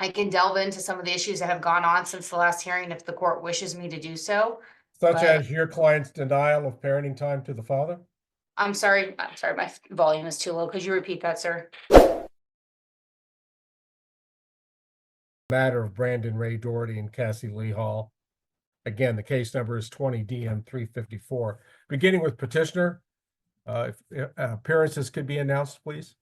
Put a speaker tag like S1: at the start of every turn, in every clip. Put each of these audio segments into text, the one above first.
S1: I can delve into some of the issues that have gone on since the last hearing if the court wishes me to do so.
S2: Such
S1: But-
S2: as your client's denial of parenting time to the father?
S1: I'm sorry, my volume is too low. Could you repeat that, sir?
S2: Matter of Brandon Ray Doherty and Cassie Lee Hall. Again, the case number is 20 DM 354. Beginning with petitioner, if appearances could be announced, please.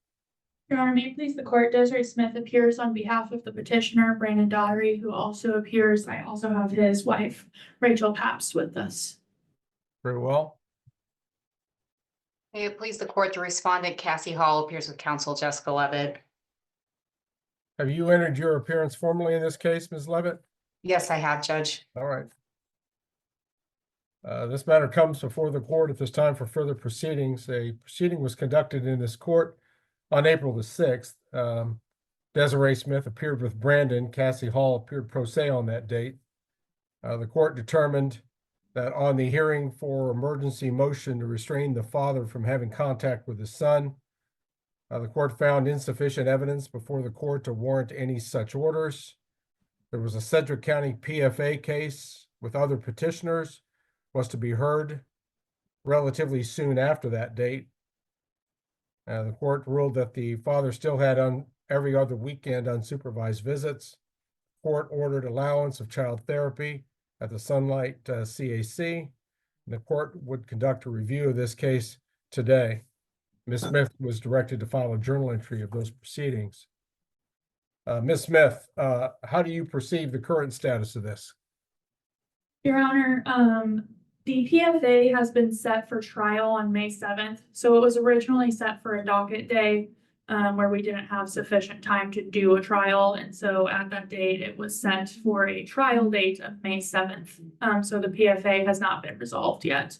S3: Your Honor, may it please the court, Desiree Smith appears on behalf of the petitioner, Brandon Doherty, who also appears. I also have his wife, Rachel Papst, with us.
S2: Very well.
S1: May it please the court, the respondent Cassie Hall appears with counsel Jessica Levitt.
S2: Have you entered your appearance formally in this case, Ms. Levitt?
S1: Yes, I have, Judge.
S2: All right. This matter comes before the court at this time for further proceedings. A proceeding was conducted in this court on April the 6th. Desiree Smith appeared with Brandon. Cassie Hall appeared pro se on that date. The court determined that on the hearing for emergency motion to restrain the father from having contact with his son, the court found insufficient evidence before the court to warrant any such orders. There was a Sedgwick County PFA case with other petitioners, was to be heard relatively soon after that date. The court ruled that the father still had on every other weekend unsupervised visits. Court ordered allowance of child therapy at the Sunlight CAC. The court would conduct a review of this case today. Ms. Smith was directed to file a journal entry of those proceedings. Ms. Smith, how do you perceive the current status of this?
S3: Your Honor, the PFA has been set for trial on May 7th. So it was originally set for a docket day where we didn't have sufficient time to do a trial. And so at that date, it was set for a trial date of May 7th. So the PFA has not been resolved yet.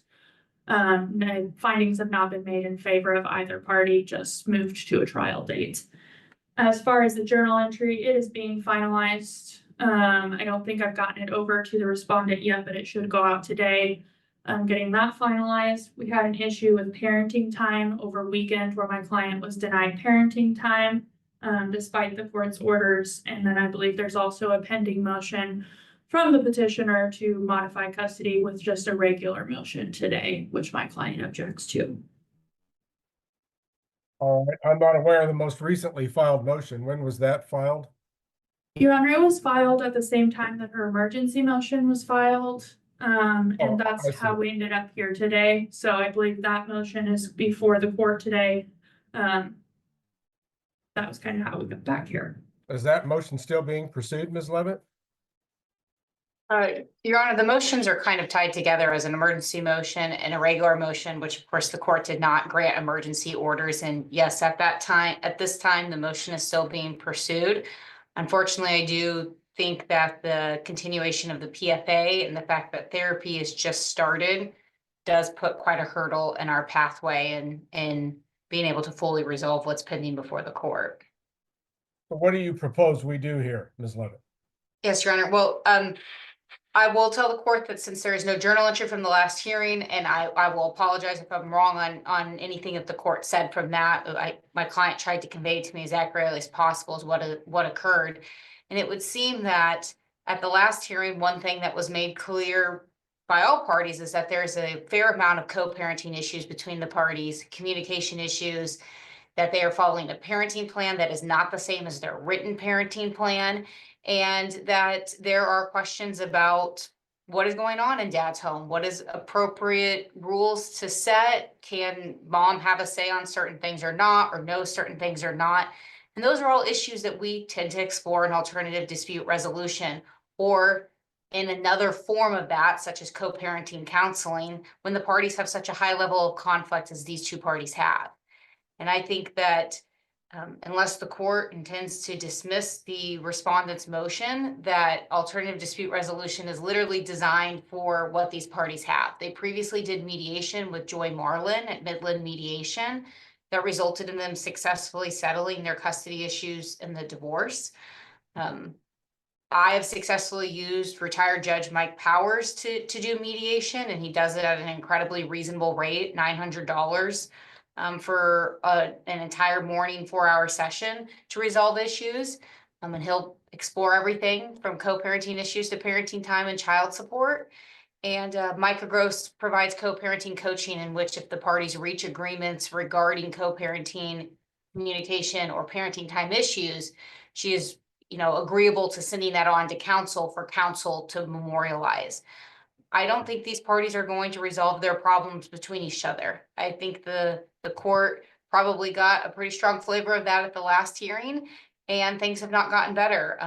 S3: The findings have not been made in favor of either party, just moved to a trial date. As far as the journal entry, it is being finalized. I don't think I've gotten it over to the respondent yet, but it should go out today. Getting that finalized. We had an issue with parenting time over weekend where my client was denied parenting time despite the court's orders. And then I believe there's also a pending motion from the petitioner to modify custody with just a regular motion today, which my client objects to.
S2: All right, I'm not aware of the most recently filed motion. When was that filed?
S3: Your Honor, it was filed at the same time that her emergency motion was filed. And that's how we ended up here today. So I believe that motion is before the court today. That was kind of how we got back here.
S2: Is that motion still being pursued, Ms. Levitt?
S1: Your Honor, the motions are kind of tied together as an emergency motion and a regular motion, which of course the court did not grant emergency orders. And yes, at this time, the motion is still being pursued. Unfortunately, I do think that the continuation of the PFA and the fact that therapy is just started does put quite a hurdle in our pathway in being able to fully resolve what's pending before the court.
S2: So what do you propose we do here, Ms. Levitt?
S1: Yes, Your Honor. Well, I will tell the court that since there is no journal entry from the last hearing, and I will apologize if I'm wrong on anything that the court said from that. My client tried to convey to me as accurately as possible is what occurred. And it would seem that at the last hearing, one thing that was made clear by all parties is that there's a fair amount of co-parenting issues between the parties, communication issues, that they are following a parenting plan that is not the same as their written parenting plan, and that there are questions about what is going on in dad's home, what is appropriate rules to set, can mom have a say on certain things or not, or know certain things or not. And those are all issues that we tend to explore in alternative dispute resolution or in another form of that, such as co-parenting counseling, when the parties have such a high level of conflict as these two parties have. And I think that unless the court intends to dismiss the respondent's motion, that alternative dispute resolution is literally designed for what these parties have. They previously did mediation with Joy Marlin at Midland Mediation that resulted in them successfully settling their custody issues in the divorce. I have successfully used retired Judge Mike Powers to do mediation, and he does it at an incredibly reasonable rate, $900 for an entire morning 4-hour session to resolve issues. And he'll explore everything from co-parenting issues to parenting time and child support. And Micah Gross provides co-parenting coaching, in which if the parties reach agreements regarding co-parenting communication or parenting time issues, she is, agreeable to sending that on to counsel for counsel to memorialize. I don't think these parties are going to resolve their problems between each other. I think the court probably got a pretty strong flavor of that at the last hearing, and things have not gotten better.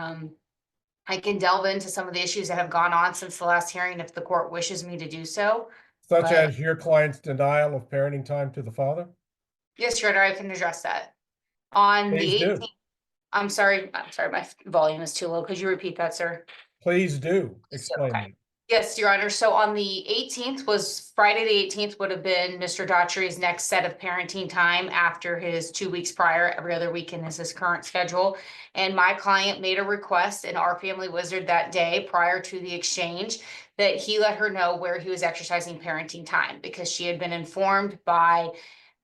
S1: I can delve into some of the issues that have gone on since the last hearing if the court wishes me to do so.
S2: Such
S1: But-
S2: as your client's denial of parenting time to the father?
S1: Yes, Your Honor, I can address that. On the
S2: Please do.
S1: 18th, I'm sorry, my volume is too low. Could you repeat that, sir?
S2: Please do explain
S1: Okay.
S2: it.
S1: Yes, Your Honor. So on the 18th was Friday, the 18th would have been Mr. Daughtry's next set of parenting time after his 2 weeks prior. Every other weekend is his current schedule. And my client made a request in our family wizard that day prior to the exchange that he let her know where he was exercising parenting time, because she had been informed by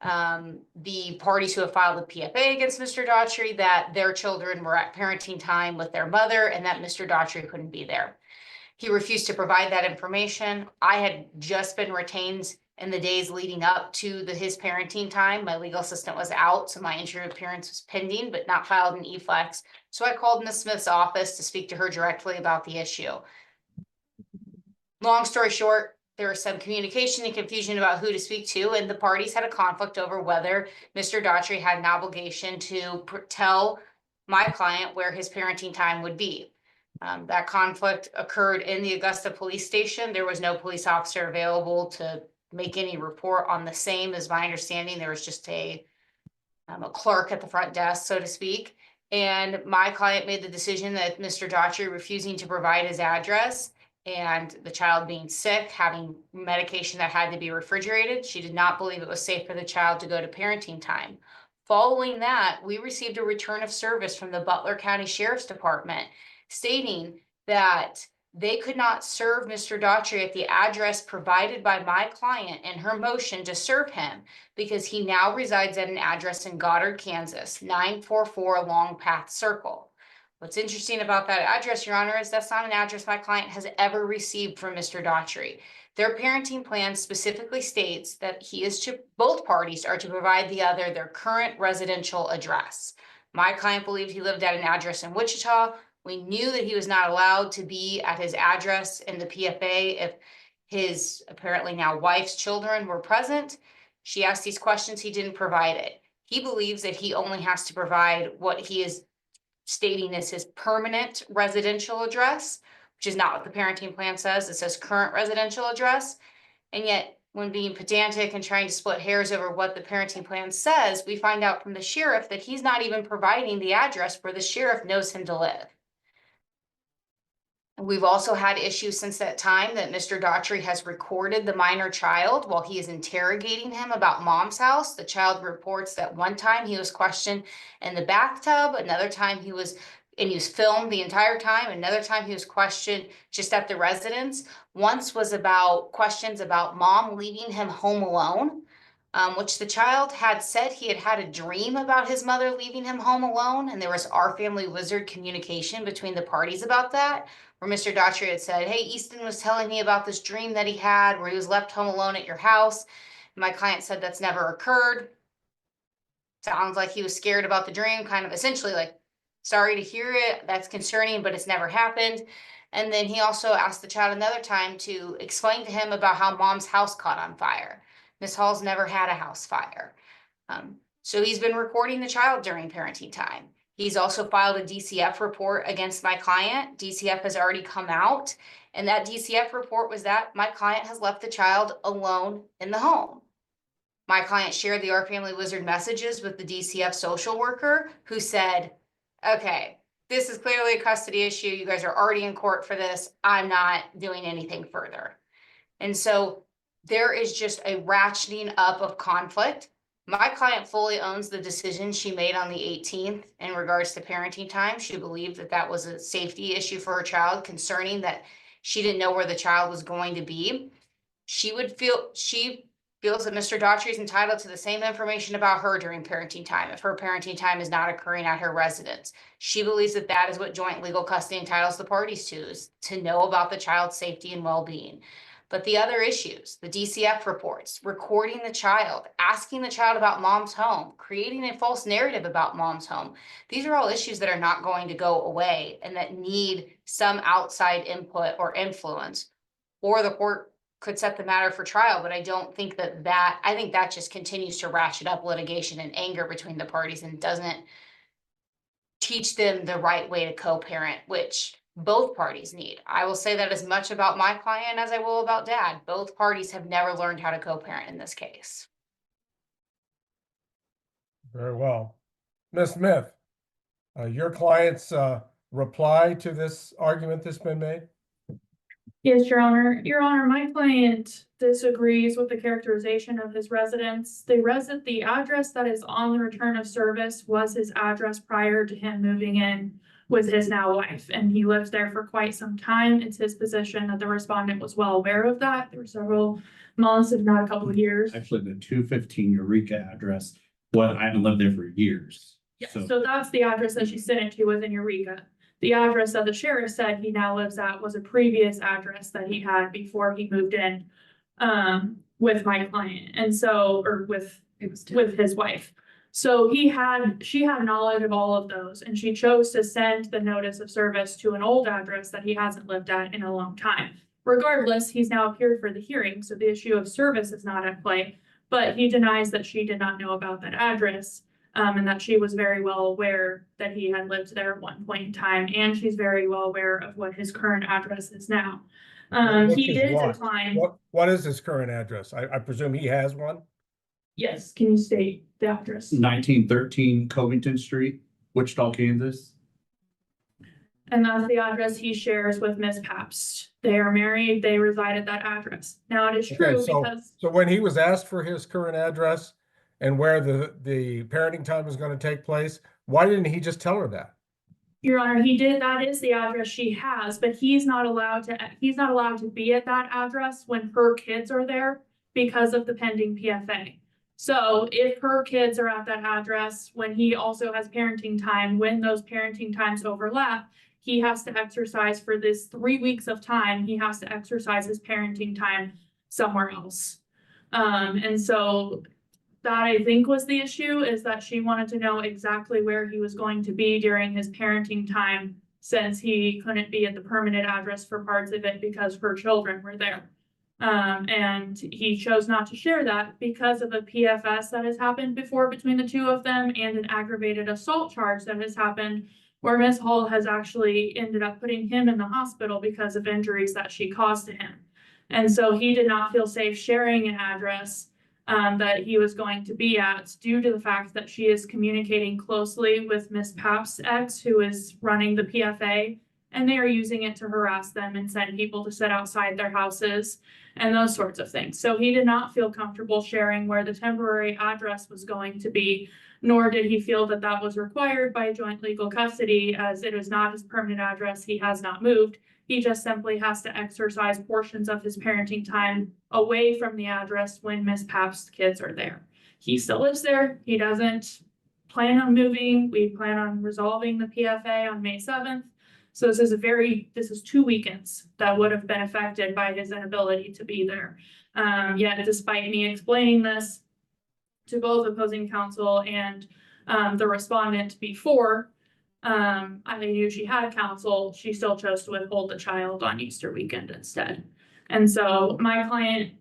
S1: the parties who have filed a PFA against Mr. Daughtry that their children were at parenting time with their mother and that Mr. Daughtry couldn't be there. He refused to provide that information. I had just been retained in the days leading up to his parenting time. My legal assistant was out, so my injury appearance was pending, but not filed in E-Flex. So I called Ms. Smith's office to speak to her directly about the issue. Long story short, there was some communication and confusion about who to speak to, and the parties had a conflict over whether Mr. Daughtry had an obligation to tell my client where his parenting time would be. That conflict occurred in the Augusta police station. There was no police officer available to make any report on the same. As my understanding, there was just a clerk at the front desk, so to speak. And my client made the decision that Mr. Daughtry refusing to provide his address and the child being sick, having medication that had to be refrigerated, she did not believe it was safe for the child to go to parenting time. Following that, we received a return of service from the Butler County Sheriff's Department stating that they could not serve Mr. Daughtry at the address provided by my client in her motion to serve him because he now resides at an address in Goddard, Kansas, 944 Long Path Circle. What's interesting about that address, Your Honor, is that's not an address my client has ever received from Mr. Daughtry. Their parenting plan specifically states that both parties are to provide the other their current residential address. My client believed he lived at an address in Wichita. We knew that he was not allowed to be at his address in the PFA if his apparently now wife's children were present. She asked these questions, he didn't provide it. He believes that he only has to provide what he is stating as his permanent residential address, which is not what the parenting plan says. It says current residential address. And yet, when being pedantic and trying to split hairs over what the parenting plan says, we find out from the sheriff that he's not even providing the address where the sheriff knows him to live. We've also had issues since that time that Mr. Daughtry has recorded the minor child while he is interrogating him about mom's house. The child reports that one time he was questioned in the bathtub, another time he was filmed the entire time, another time he was questioned just at the residence. Once was about questions about mom leaving him home alone, which the child had said he had had a dream about his mother leaving him home alone, and there was our family wizard communication between the parties about that, where Mr. Daughtry had said, hey, Easton was telling me about this dream that he had where he was left home alone at your house. My client said that's never occurred. Sounds like he was scared about the dream, kind of essentially like, sorry to hear it, that's concerning, but it's never happened. And then he also asked the child another time to explain to him about how mom's house caught on fire. Miss Hall's never had a house fire. So he's been recording the child during parenting time. He's also filed a DCF report against my client. DCF has already come out, and that DCF report was that my client has left the child alone in the home. My client shared the Our Family Wizard messages with the DCF social worker who said, okay, this is clearly a custody issue. You guys are already in court for this. I'm not doing anything further. And so there is just a ratcheting up of conflict. My client fully owns the decision she made on the 18th in regards to parenting time. She believed that that was a safety issue for her child concerning that she didn't know where the child was going to be. She feels that Mr. Daugherty is entitled to the same information about her during parenting time if her parenting time is not occurring at her residence. She believes that that is what joint legal custody entitles the parties to, is to know about the child's safety and well-being. But the other issues, the DCF reports, recording the child, asking the child about mom's home, creating a false narrative about mom's home, these are all issues that are not going to go away and that need some outside input or influence, or the court could set the matter for trial. But I don't think I think that just continues to ratchet up litigation and anger between the parties and doesn't teach them the right way to co-parent, which both parties need. I will say that as much about my client as I will about dad. Both parties have never learned how to co-parent in this case.
S2: Very well. Ms. Smith, your client's reply to this argument that's been made?
S3: Yes, Your Honor. Your Honor, my client disagrees with the characterization of his residence. The address that is on the return of service was his address prior to him moving in with his now wife, and he lived there for quite some time. It's his position that the respondent was well aware of that. There were several months, if not a couple of years.
S4: Actually, the 215 Eureka address, well, I haven't lived there for years.
S3: So that's the address that she sent it to within Eureka. The address that the sheriff said he now lives at was a previous address that he had before he moved in with my client, and so, or with his wife. So she had knowledge of all of those, and she chose to send the notice of service to an old address that he hasn't lived at in a long time. Regardless, he's now appeared for the hearing, so the issue of service is not at play, but he denies that she did not know about that address. And that she was very well aware that he had lived there at one point in time, and she's very well aware of what his current address is now. He did decline.
S2: What is his current address? I presume he has one?
S3: Yes, can you state the address?
S4: 1913 Covington Street, Wichita, Kansas.
S3: And that's the address he shares with Miss Pabst. They are married, they reside at that address. Now, it is true because.
S2: So when he was asked for his current address and where the parenting time is going to take place, why didn't he just tell her that?
S3: Your Honor, he did. That is the address she has, but he's not allowed to be at that address when her kids are there because of the pending PFA. So if her kids are at that address when he also has parenting time, when those parenting times overlap, he has to exercise for this 3 weeks of time, he has to exercise his parenting time somewhere else. And so that I think was the issue, is that she wanted to know exactly where he was going to be during his parenting time, since he couldn't be at the permanent address for parts of it because her children were there. And he chose not to share that because of a PFS that has happened before between the two of them, and an aggravated assault charge that has happened where Miss Hall has actually ended up putting him in the hospital because of injuries that she caused to him. And so he did not feel safe sharing an address that he was going to be at, due to the fact that she is communicating closely with Miss Pabst's ex, who is running the PFA, and they are using it to harass them and send people to sit outside their houses and those sorts of things. So he did not feel comfortable sharing where the temporary address was going to be, nor did he feel that that was required by joint legal custody, as it is not his permanent address. He has not moved. He just simply has to exercise portions of his parenting time away from the address when Miss Pabst's kids are there. He still lives there. He doesn't plan on moving. We plan on resolving the PFA on May 7th. So this is 2 weekends that would have been affected by his inability to be there. Yet despite me explaining this to both opposing counsel and the respondent before, I knew she had counsel, she still chose to withhold the child on Easter weekend instead. And so my client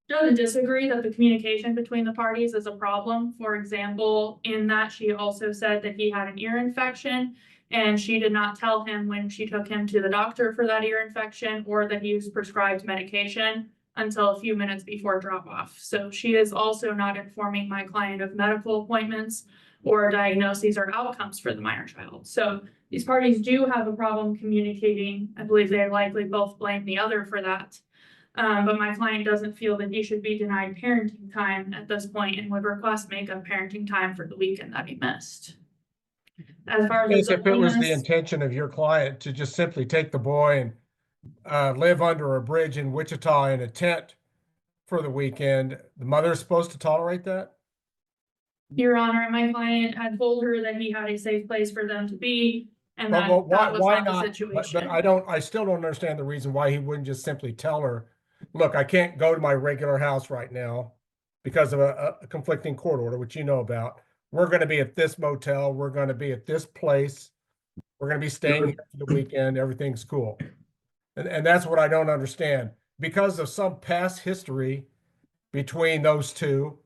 S3: doesn't disagree that the communication between the parties is a problem. For example, in that she also said that he had an ear infection, and she did not tell him when she took him to the doctor for that ear infection, or that he was prescribed medication until a few minutes before drop off. So she is also not informing my client of medical appointments or diagnoses or outcomes for the minor child. So these parties do have a problem communicating. I believe they likely both blame the other for that. But my client doesn't feel that he should be denied parenting time at this point, and would request makeup parenting time for the weekend that he missed. As far as
S2: If it was the intention of your client to just simply take the boy and live under a bridge in Wichita in a tent for the weekend, the mother is supposed to tolerate that?
S3: Your Honor, my client had told her that he had a safe place for them to be, and that
S2: Well,
S3: that was
S2: why
S3: not the
S2: not?
S3: situation.
S2: But I still don't understand the reason why he wouldn't just simply tell her, look, I can't go to my regular house right now because of a conflicting court order, which you know about. We're going to be at this motel. We're going to be at this place. We're going to be staying here for the weekend. Everything's cool. And that's what I don't understand. Because of some past history between those two,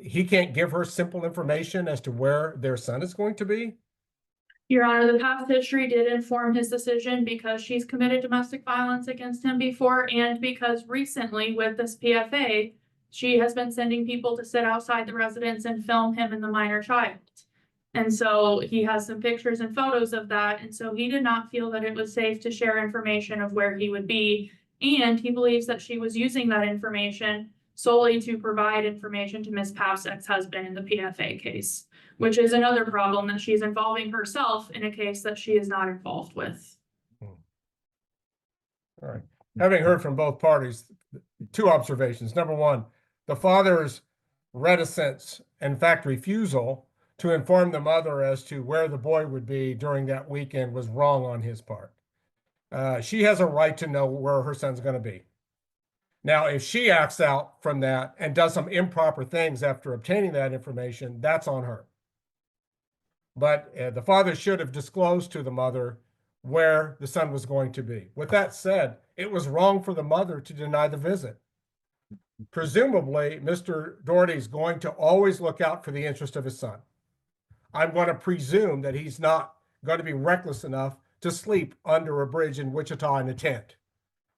S2: he can't give her simple information as to where their son is going to be.
S3: Your Honor, the past history did inform his decision because she's committed domestic violence against him before, and because recently with this PFA, she has been sending people to sit outside the residence and film him and the minor child. And so he has some pictures and photos of that, and so he did not feel that it was safe to share information of where he would be. And he believes that she was using that information solely to provide information to Ms. Paff's ex-husband in the PFA case, which is another problem, that she's involving herself in a case that she is not involved with.
S2: All right. Having heard from both parties, two observations. Number one, the father's reticence, in fact, refusal to inform the mother as to where the boy would be during that weekend was wrong on his part. She has a right to know where her son's going to be. Now, if she acts out from that and does some improper things after obtaining that information, that's on her. But the father should have disclosed to the mother where the son was going to be. With that said, it was wrong for the mother to deny the visit. Presumably, Mr. Doherty is going to always look out for the interest of his son. I'm going to presume that he's not going to be reckless enough to sleep under a bridge in Wichita in a tent,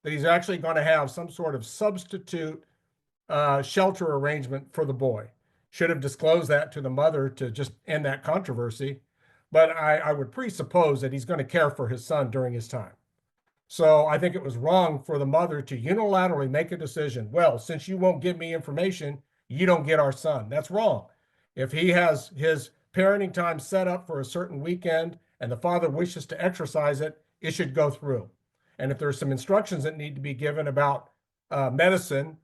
S2: that he's actually going to have some sort of substitute shelter arrangement for the boy. Should have disclosed that to the mother to just end that controversy. But I would presuppose that he's going to care for his son during his time. So I think it was wrong for the mother to unilaterally make a decision. Well, since you won't give me information, you don't get our son. That's wrong. If he has his parenting time set up for a certain weekend and the father wishes to exercise it, it should go through. And if there's some instructions that need to be given about medicine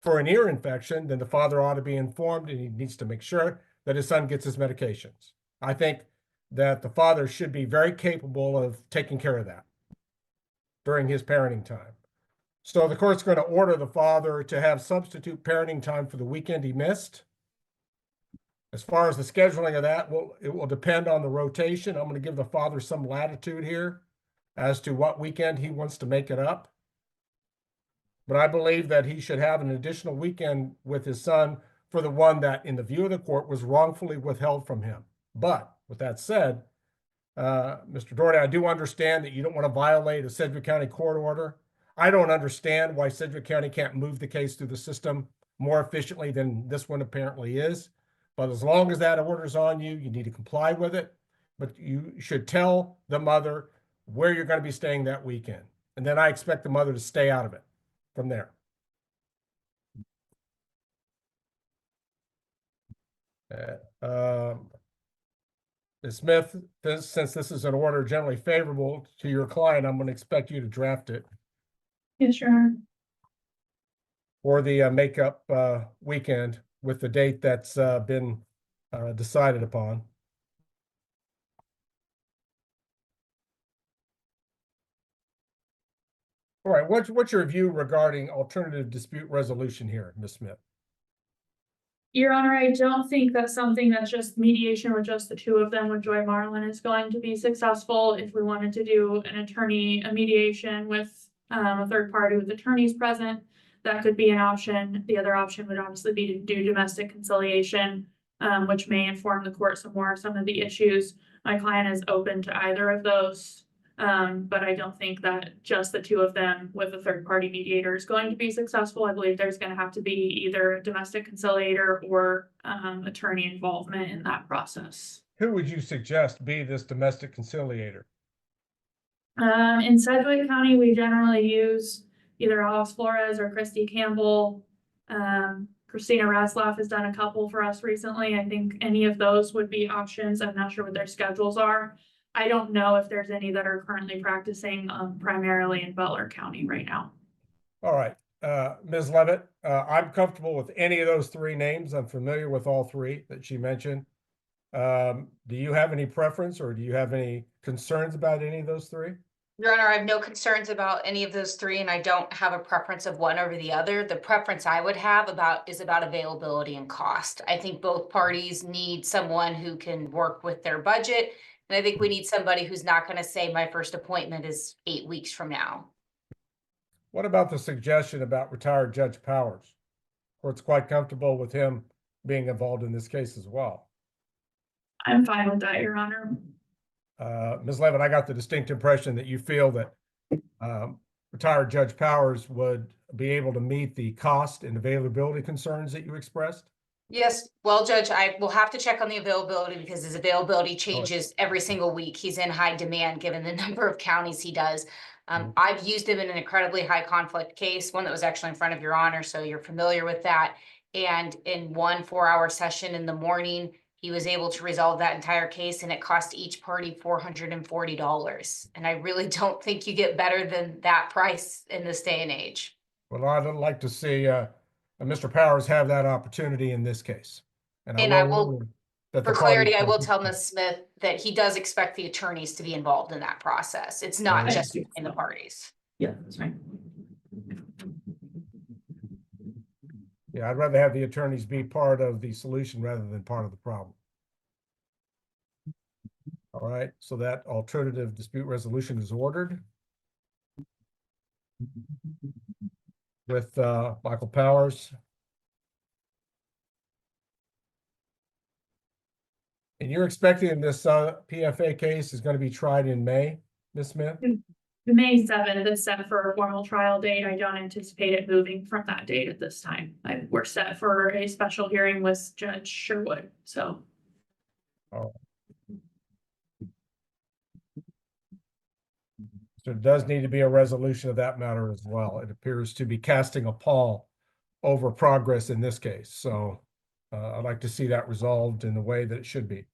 S2: for an ear infection, then the father ought to be informed, and he needs to make sure that his son gets his medications. I think that the father should be very capable of taking care of that during his parenting time. So the court's going to order the father to have substitute parenting time for the weekend he missed. As far as the scheduling of that, it will depend on the rotation. I'm going to give the father some latitude here as to what weekend he wants to make it up. But I believe that he should have an additional weekend with his son for the one that, in the view of the court, was wrongfully withheld from him. But with that said, Mr. Doherty, I do understand that you don't want to violate a Sedgwick County court order. I don't understand why Sedgwick County can't move the case through the system more efficiently than this one apparently is. But as long as that order's on you, you need to comply with it. But you should tell the mother where you're going to be staying that weekend. And then I expect the mother to stay out of it from there. Ms. Smith, since this is an order generally favorable to your client, I'm going to expect you to draft it
S3: Yes, Your Honor.
S2: for the makeup weekend with the date that's been decided upon. All right, what's your view regarding alternative dispute resolution here, Ms. Smith?
S3: Your Honor, I don't think that's something that's just mediation with just the two of them with Joy Marlin is going to be successful. If we wanted to do a mediation with a third party with attorneys present, that could be an option. The other option would obviously be to do domestic conciliation, which may inform the court some of the issues. My client is open to either of those. But I don't think that just the two of them with a third party mediator is going to be successful. I believe there's going to have to be either a domestic conciliator or attorney involvement in that process.
S2: Who would you suggest be this domestic conciliator?
S3: In Sedgwick County, we generally use either Alex Flores or Christy Campbell. Christina Raslaff has done a couple for us recently. I think any of those would be options. I'm not sure what their schedules are. I don't know if there's any that are currently practicing primarily in Butler County right now.
S2: All right. Ms. Levitt, I'm comfortable with any of those three names. I'm familiar with all three that she mentioned. Do you have any preference or do you have any concerns about any of those three?
S1: Your Honor, I have no concerns about any of those three, and I don't have a preference of one over the other. The preference I would have is about availability and cost. I think both parties need someone who can work with their budget. And I think we need somebody who's not gonna say my first appointment is 8 weeks from now.
S2: What about the suggestion about retired Judge Powers? Court's quite comfortable with him being involved in this case as well.
S3: I'm fine with that, Your Honor.
S2: Ms. Levitt, I got the distinct impression that you feel that retired Judge Powers would be able to meet the cost and availability concerns that you expressed?
S1: Yes, well, Judge, I will have to check on the availability because his availability changes every single week. He's in high demand given the number of counties he does. I've used him in an incredibly high conflict case, one that was actually in front of Your Honor, so you're familiar with that. And in 1 4-hour session in the morning, he was able to resolve that entire case and it cost each party $440. And I really don't think you get better than that price in this day and age.
S2: Well, I'd like to see Mr. Powers have that opportunity in this case.
S1: And I will,
S2: warn that the
S1: for clarity, I
S2: parties-
S1: will tell Ms. Smith that he does expect the attorneys to be involved in that process. It's not
S2: Right.
S1: just in the parties.
S3: Yeah, that's right.
S2: Yeah, I'd rather have the attorneys be part of the solution rather than part of the problem. All right, so that alternative dispute resolution is ordered. With Michael Powers. And you're expecting this PFA case is going to be tried in May, Ms. Smith?
S3: May 7th is set for a formal trial date. I don't anticipate it moving from that date at this time. We're set for a special hearing with Judge Sherwood, so.
S2: So there does need to be a resolution of that matter as well. It appears to be casting a pall over progress in this case. So I'd like to see that resolved in the way that it should be.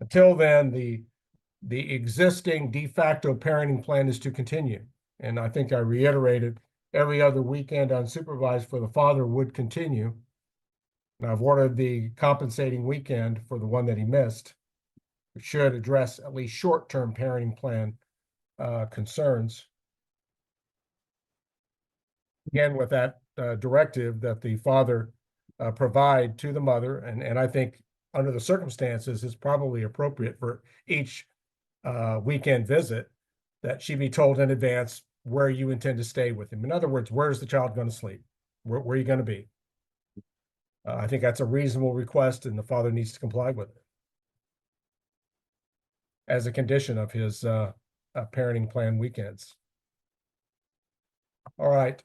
S2: Until then, the existing de facto parenting plan is to continue. And I think I reiterated every other weekend unsupervised for the father would continue. And I've ordered the compensating weekend for the one that he missed. It should address at least short-term parenting plan concerns. Again, with that directive that the father provide to the mother, and I think under the circumstances is probably appropriate for each weekend visit that she be told in advance where you intend to stay with him. In other words, where's the child going to sleep? Where are you going to be? I think that's a reasonable request and the father needs to comply with it as a condition of his parenting plan weekends. All right,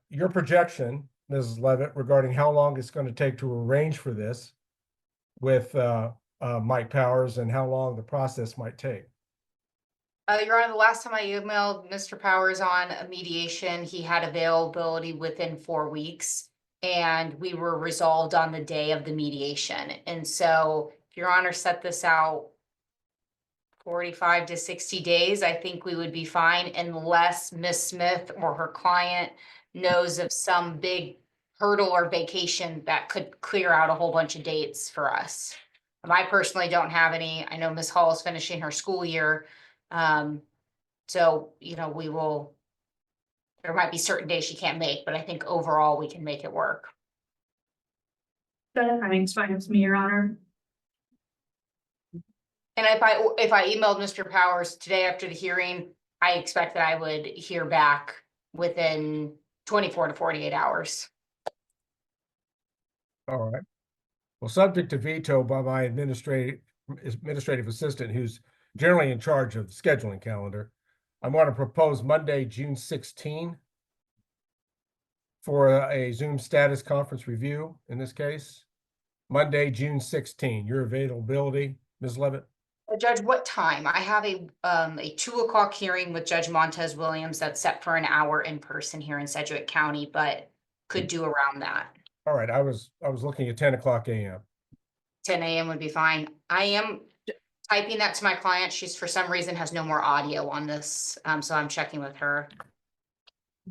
S2: your projection, Mrs. Levitt, regarding how long it's going to take to arrange for this with Mike Powers and how long the process might take.
S1: Your Honor, the last time I emailed Mr. Powers on a mediation, he had availability within 4 weeks. And we were resolved on the day of the mediation. And so if Your Honor set this out 45 to 60 days, I think we would be fine unless Ms. Smith or her client knows of some big hurdle or vacation that could clear out a whole bunch of dates for us. I personally don't have any. I know Ms. Hall is finishing her school year. So, you know, there might be certain days she can't make, but I think overall we can make it work.
S3: That timing's fine with me, Your Honor.
S1: And if I emailed Mr. Powers today after the hearing, I expect that I would hear back within 24 to 48 hours.
S2: All right. Well, subject to veto by my administrative assistant, who's generally in charge of the scheduling calendar, I'm going to propose Monday, June 16 for a Zoom status conference review in this case. Monday, June 16, your availability, Ms. Levitt?
S1: Judge, what time? I have a 2 o'clock hearing with Judge Montez Williams that's set for an hour in person here in Sedgwick County, but could do around that.
S2: All right, I was looking at 10 o'clock a.m.
S1: 10 a.m. would be fine. I am typing that to my client. She's for some reason has no more audio on this. So I'm checking with her.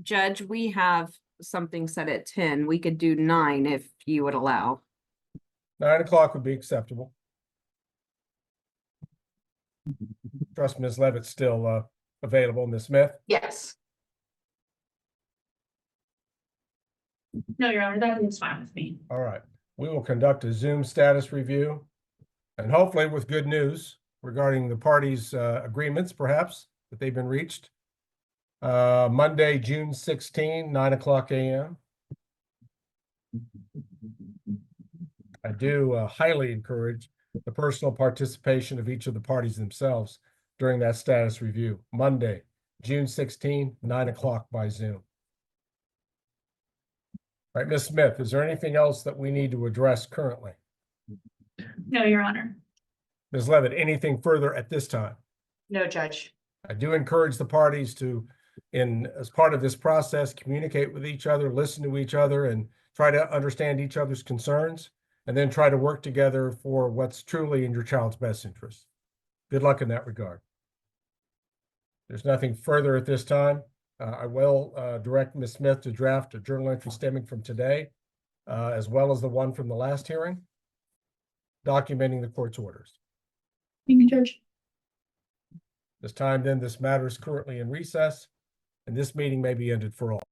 S5: Judge, we have something set at 10. We could do 9 if you would allow.
S2: 9 o'clock would be acceptable. Trust Ms. Levitt's still available. Ms. Smith?
S1: Yes.
S3: No, Your Honor, that is fine with me.
S2: All right. We will conduct a Zoom status review and hopefully with good news regarding the parties' agreements, perhaps, that they've been reached. Monday, June 16, 9 o'clock a.m. I do highly encourage the personal participation of each of the parties themselves during that status review. Monday, June 16, 9 o'clock by Zoom. All right, Ms. Smith, is there anything else that we need to address currently?
S3: No, Your Honor.
S2: Ms. Levitt, anything further at this time?
S1: No, Judge.
S2: I do encourage the parties to, as part of this process, communicate with each other, listen to each other, and try to understand each other's concerns, and then try to work together for what's truly in your child's best interest. Good luck in that regard. There's nothing further at this time. I will direct Ms. Smith to draft a journal entry stemming from today, as well as the one from the last hearing, documenting the court's orders.
S3: Thank you, Judge.
S2: This time then, this matter is currently in recess, and this meeting may be ended for all.